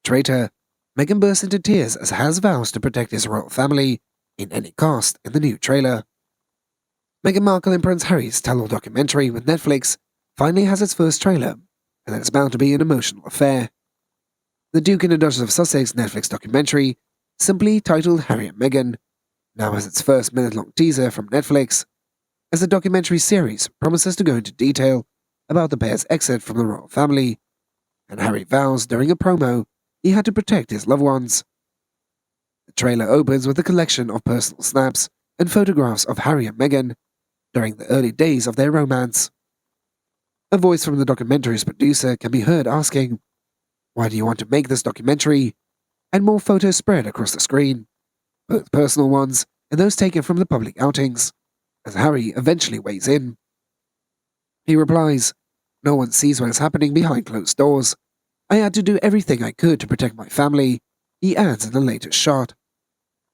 traitor, Meghan bursts into tears as Haz vows to protect his royal family in any cost in the new trailer. Meghan Markle and Prince Harry's tell-all documentary with Netflix finally has its first trailer, and it's bound to be an emotional affair. The Duke and the Duchess of Sussex Netflix documentary, simply titled Harry and Meghan, now has its first minute-long teaser from Netflix, as the documentary series promises to go into detail about the pair's exit from the royal family, and Harry vows during a promo he had to protect his loved ones. The trailer opens with a collection of personal snaps and photographs of Harry and Meghan during the early days of their romance. A voice from the documentary's producer can be heard asking, "Why do you want to make this documentary?" And more photos spread across the screen, both personal ones and those taken from the public outings, as Harry eventually weighs in. He replies, "No one sees what is happening behind closed doors. I had to do everything I could to protect my family," he adds in the latest shot.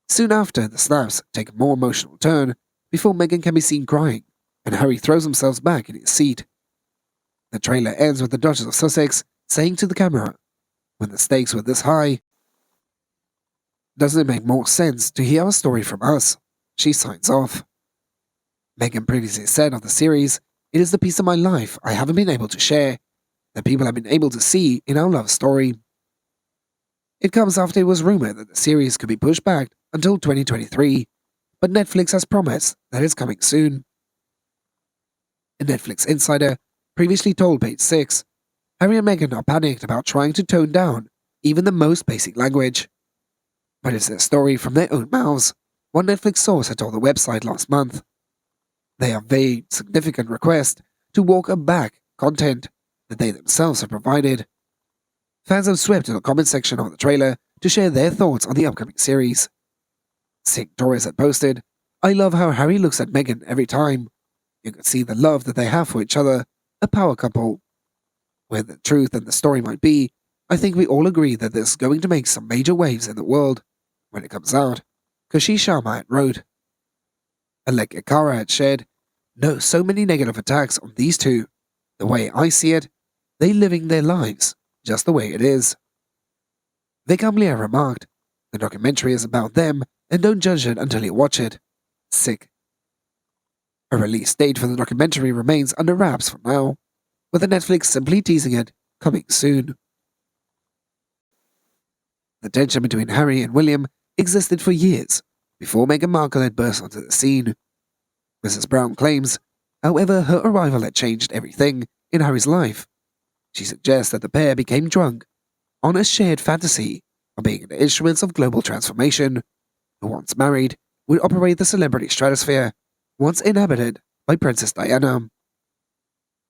Soon after, the snaps take a more emotional turn before Meghan can be seen crying, and Harry throws himself back in his seat. The trailer ends with the Duchess of Sussex saying to the camera, "When the stakes were this high, doesn't it make more sense to hear our story from us?" She signs off. Meghan previously said of the series, "It is the piece of my life I haven't been able to share, that people have been able to see in our love story." It comes after it was rumored that the series could be pushed back until 2023, but Netflix has promised that it's coming soon. A Netflix insider previously told Page 6, Harry and Meghan are panicked about trying to tone down even the most basic language. But it's their story from their own mouths, one Netflix source had told the website last month. They have made significant requests to walk back content that they themselves have provided. Fans have swept in the comment section of the trailer to share their thoughts on the upcoming series. Sick Torres had posted, "I love how Harry looks at Meghan every time. You can see the love that they have for each other, a power couple. Where the truth and the story might be, I think we all agree that this is going to make some major waves in the world when it comes out," Kashi Sharma had wrote. Alec Ekara had shared, "No, so many negative attacks on these two. The way I see it, they living their lives, just the way it is." Vic Amlia remarked, "The documentary is about them, and don't judge it until you watch it. Sick." A release date for the documentary remains under wraps for now, with the Netflix simply teasing it coming soon. The tension between Harry and William existed for years, before Meghan Markle had burst onto the scene. Mrs. Brown claims, however, her arrival had changed everything in Harry's life. She suggests that the pair became drunk on a shared fantasy of being the instruments of global transformation, who once married would operate the celebrity stratosphere, once inhabited by Princess Diana.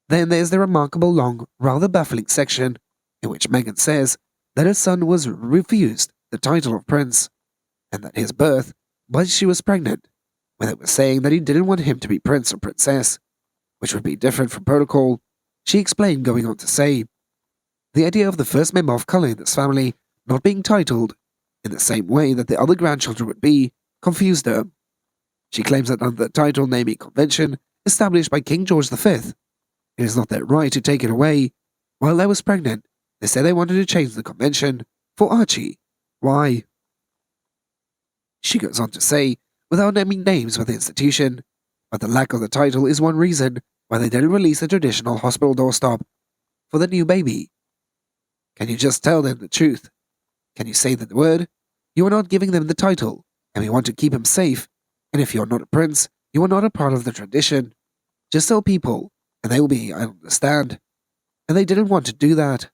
Then there's the remarkable long, rather baffling section in which Meghan says that her son was refused the title of prince, and that his birth, while she was pregnant, when it was saying that he didn't want him to be prince or princess, which would be different from protocol. She explained, going on to say, "The idea of the first member of colour in this family not being titled, in the same way that the other grandchildren would be, confused her. She claims that under the title naming convention established by King George V, it is not their right to take it away. While I was pregnant, they said they wanted to change the convention for Archie. Why?" She goes on to say, without naming names with the institution, but the lack of the title is one reason why they didn't release the traditional hospital doorstop for the new baby. Can you just tell them the truth? Can you say the word? You are not giving them the title, and we want to keep him safe, and if you're not a prince, you are not a part of the tradition. Just tell people, and they will be, I understand. And they didn't want to do that.